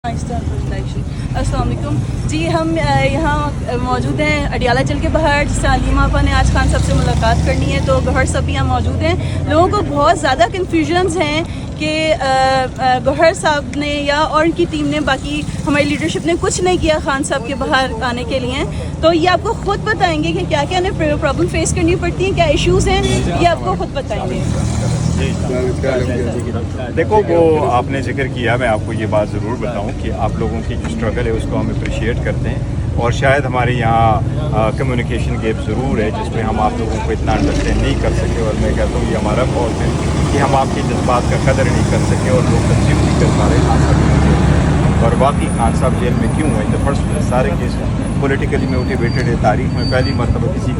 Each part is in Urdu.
السلام علیکم جی، ہم یہاں موجود ہیں اڈیالہ جیل کے باہر، جس سے علیمہ آپا نے آج خان صاحب سے ملاقات کرنی ہے، تو گوہر صاحب بھی یہاں موجود ہیں. لوگوں کو بہت زیادہ کنفیوژنز ہیں کہ گوہر صاحب نے یا اور ان کی ٹیم نے، باقی ہماری لیڈرشپ نے کچھ نہیں کیا خان صاحب کے باہر آنے کے لیے. تو یہ آپ کو خود بتائیں گے کہ کیا کیا انہیں پرابلم فیس کرنی پڑتی ہیں، کیا ایشوز ہیں، یہ آپ کو خود بتائیں گے. دیکھو، وہ آپ نے ذکر کیا، میں آپ کو یہ بات ضرور بتاؤں کہ آپ لوگوں کی جو اسٹرگل ہے اس کو ہم اپریشیٹ کرتے ہیں، اور شاید ہمارے یہاں کمیونیکیشن گیپ ضرور ہے جس میں ہم آپ لوگوں کو اتنا انڈرسٹینڈ نہیں کر سکے، اور میں کہتا ہوں یہ ہمارا فالٹ ہے کہ ہم آپ کے جذبات کا قدر نہیں کر سکے اور لوگ کنزیوم نہیں کر پا رہے خان صاحب جیل میں. اور باقی خان صاحب جیل میں کیوں ہے؟ ان دا فرسٹ پلیس سارے کیس پولیٹیکلی موٹیویٹڈ ہے. تاریخ میں پہلی مرتبہ کسی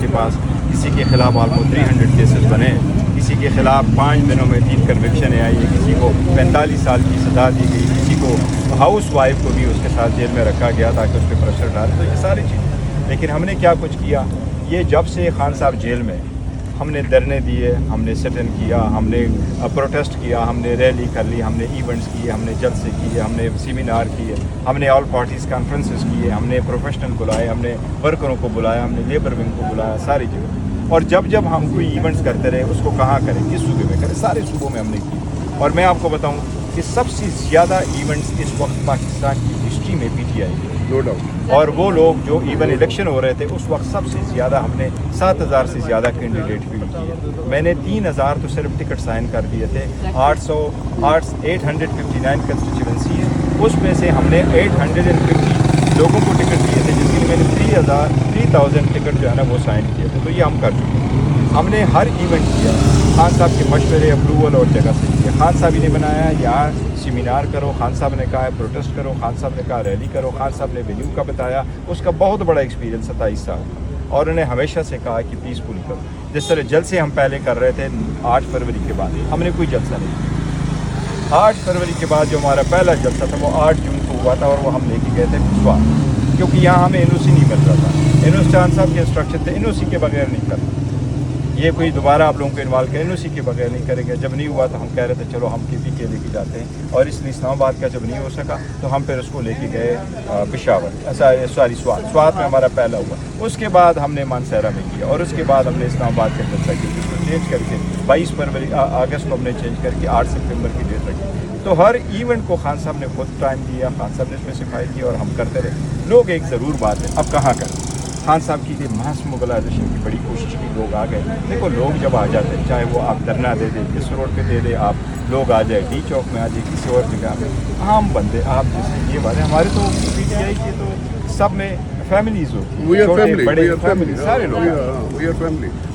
کے خلاف آلموسٹ 300 کیسز بنے، کسی کے خلاف 5 دنوں میں 3 کنوکشنیں آئی، کسی کو 45 سال کی سزا دی گئی، کسی کو ہاؤس وائف کو بھی اس کے ساتھ جیل میں رکھا گیا تاکہ اس پہ پریشر ڈالے. تو یہ ساری چیزیں، لیکن ہم نے کیا کچھ کیا؟ یہ جب سے خان صاحب جیل میں، ہم نے دھرنے دیے، ہم نے سٹ ان کیا، ہم نے پروٹیسٹ کیا، ہم نے ریلی کر لی، ہم نے ایونٹس کیے، ہم نے جلسے کیے، ہم نے سیمینار کیے، ہم نے آل پارٹیز کانفرنسز کیے، ہم نے پروفیشنل بلائے، ہم نے ورکروں کو بلایا، ہم نے لیبر ونگ کو بلایا، ساری جگہ. اور جب ہم کوئی ایونٹس کرتے رہے، اس کو کہاں کریں، کس صوبے میں کریں، سارے صوبوں میں ہم نے کی. اور میں آپ کو بتاؤں کہ سب سے زیادہ ایونٹس اس وقت پاکستان کی ہسٹری میں پی ٹی آئی ہے، نو ڈاؤٹ. اور وہ لوگ جو ایون الیکشن ہو رہے تھے اس وقت سب سے زیادہ ہم نے 7000 سے زیادہ کینڈیڈیٹ بھی کیے. میں نے 3000 تو صرف ٹکٹ سائن کر دیے تھے. 859 کنسٹیچوئنسی ہے، اس میں سے ہم نے 850 لوگوں کو ٹکٹ دیے تھے، جس کے لیے میں نے 3000 ٹکٹ جو ہے نا وہ سائن کیے تھے. تو یہ ہم کر چکے ہیں. ہم نے ہر ایونٹ کیا خان صاحب کے مشورے، اپروول اور جگہ سے کیا. خان صاحب ہی نے بنایا یہاں سیمینار کرو، خان صاحب نے کہا ہے پروٹیسٹ کرو، خان صاحب نے کہا ریلی کرو، خان صاحب نے وینیو کا بتایا. اس کا بہت بڑا ایکسپیرینس 27 سال کا، اور انہیں ہمیشہ سے کہا کہ پیسفلی کرو. جس طرح جلسے ہم پہلے کر رہے تھے 8 فروری کے بعد، ہم نے کوئی جلسہ نہیں کیا. 8 فروری کے بعد جو ہمارا پہلا جلسہ تھا وہ 8 جون کو ہوا تھا، اور وہ ہم لے کے گئے تھے پسوا، کیونکہ یہاں ہمیں این او سی نہیں مل رہا تھا. این او سی چاند صاحب کے انسٹرکشن تھے این او سی کے بغیر نہیں کرنا، یہ کوئی دوبارہ آپ لوگوں کو انوالو کریں، این او سی کے بغیر نہیں کریں گے. جب نہیں ہوا تو ہم کہہ رہے تھے چلو ہم کے پی کے لے کے جاتے ہیں، اور اس لیے اسلام آباد کا جب نہیں ہو سکا تو ہم پھر اس کو لے کے گئے پشاور، سوات میں ہمارا پہلا ہوا. اس کے بعد ہم نے مانسہرہ میں کیا، اور اس کے بعد ہم نے اسلام آباد کے جلسہ کیا، جس کو چینج کر کے 22 اگست کو ہم نے چینج کر کے 8 سپٹمبر کی ڈیٹ رکھی. تو ہر ایونٹ کو خان صاحب نے خود ٹائم دیا، خان صاحب نے اسپیسیفائی کیا، اور ہم کرتے رہے. لوگ ایک ضرور بات ہے، اب کہاں کریں؟ خان صاحب کی ماس موبلائزیشن کی بڑی کوشش کی، لوگ آ گئے. دیکھو لوگ جب آ جاتے ہیں، چاہے وہ آپ دھرنا دے دیں، کس روڈ پہ دے دیں، آپ لوگ آ جائے ڈی چوک میں، آ جائے کسی اور جگہ میں، عام بندے آپ جیسے یہ بات ہے. ہمارے تو پی ٹی آئی کے تو سب میں فیملیز ہوتی ہیں، چھوٹے بڑے فیملی، سارے لوگ.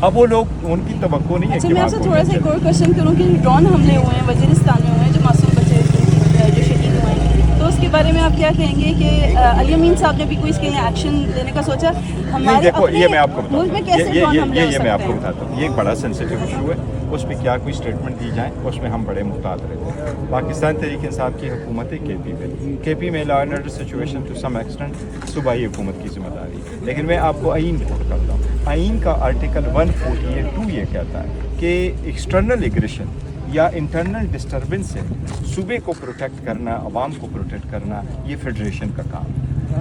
اب وہ لوگ ان کی توقع نہیں ہے کہ میں آپ سے تھوڑا سا ایک اور کوشچن کروں کہ ڈرون حملے ہوئے ہیں وزیرستان میں ہوئے ہیں جو معصوم بچے جو شہید ہوئے ہیں، تو اس کے بارے میں آپ کیا کہیں گے کہ علی امین صاحب نے بھی کوئی اس کے لیے ایکشن لینے کا سوچا؟ نہیں، دیکھو یہ میں آپ کو ملک میں کیسے ڈرون حملے ہو یہ میں آپ کو سکتے ہیں؟ بتاتا ہوں، یہ ایک بڑا سینسیٹیو ایشو ہے. اس پہ کیا کوئی اسٹیٹمنٹ دی جائے اس میں ہم بڑے محتاط رہتے ہیں. پاکستان تحریک انصاف کی حکومت ہے کے پی میں law and order situation to some extent صوبائی حکومت کی ذمہ داری ہے. لیکن میں آپ کو آئین کوٹ کرتا ہوں. آئین کا آرٹیکل 148(2) یہ کہتا ہے کہ ایکسٹرنل ایگریشن یا انٹرنل ڈسٹربنس سے صوبے کو پروٹیکٹ کرنا، عوام کو پروٹیکٹ کرنا، یہ فیڈریشن کا کام ہے.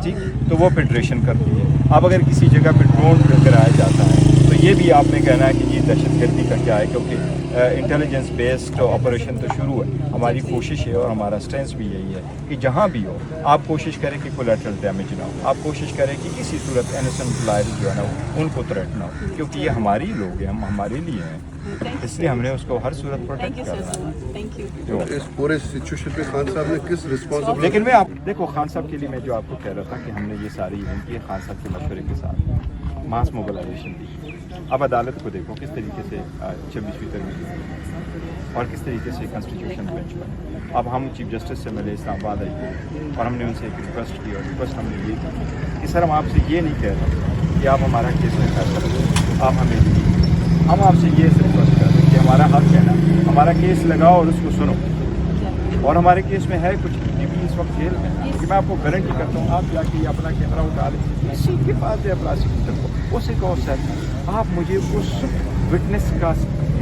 ٹھیک، تو وہ فیڈریشن کرتی ہے. اب اگر کسی جگہ پہ ڈرون گرایا جاتا ہے تو یہ بھی آپ نے کہنا ہے کہ یہ دہشت گردی کا کیا ہے، کیونکہ انٹیلیجنس بیسڈ آپریشن تو شروع ہے. ہماری کوشش ہے اور ہمارا اسٹینس بھی یہی ہے کہ جہاں بھی ہو آپ کوشش کریں کہ کولیٹرل ڈیمیج نہ ہو، آپ کوشش کریں کہ کسی صورت انسنٹ لائف جو ہے نا ان کو تھریٹ نہ ہو، کیونکہ یہ ہماری لوگ ہیں، ہم ہمارے لیے ہیں، اس لیے ہم نے اس کو ہر صورت پروٹیکٹ کرنا ہے. اس پورے سچویشن پہ خان صاحب نے کس رسپانسبلٹی؟ لیکن میں آپ دیکھو خان صاحب کے لیے میں جو آپ کو کہہ رہا تھا کہ ہم نے یہ ساری ایونٹ کی خان صاحب کے مشورے کے ساتھ ماس موبلائزیشن دی. اب عدالت کو دیکھو کس طریقے سے 26ویں ترمیم اور کس طریقے سے کانسٹیٹیوشن بینچ بنے. اب ہم چیف جسٹس سے ملے اسلام آباد آئی اور ہم نے ان سے ایک ریکویسٹ کی، اور ریکویسٹ ہم نے یہ کی کہ سر ہم آپ سے یہ نہیں کہہ رہے کہ آپ ہمارا کیس میں فیصلہ کریں، آپ ہمیں ہم آپ سے یہ ریکویسٹ کر رہے ہیں کہ ہمارا حق ہے نا، ہمارا کیس لگاؤ اور اس کو سنو. اور ہمارے کیس میں ہے کچھ ٹی وی اس وقت جیل میں کہ میں آپ کو گارنٹی کرتا ہوں، آپ جا کے یہ اپنا کیمرہ اٹھا لیں کسی کے پاس ہے پراسیکیوٹر کو، اسے کہو سر آپ مجھے اس وٹنس کا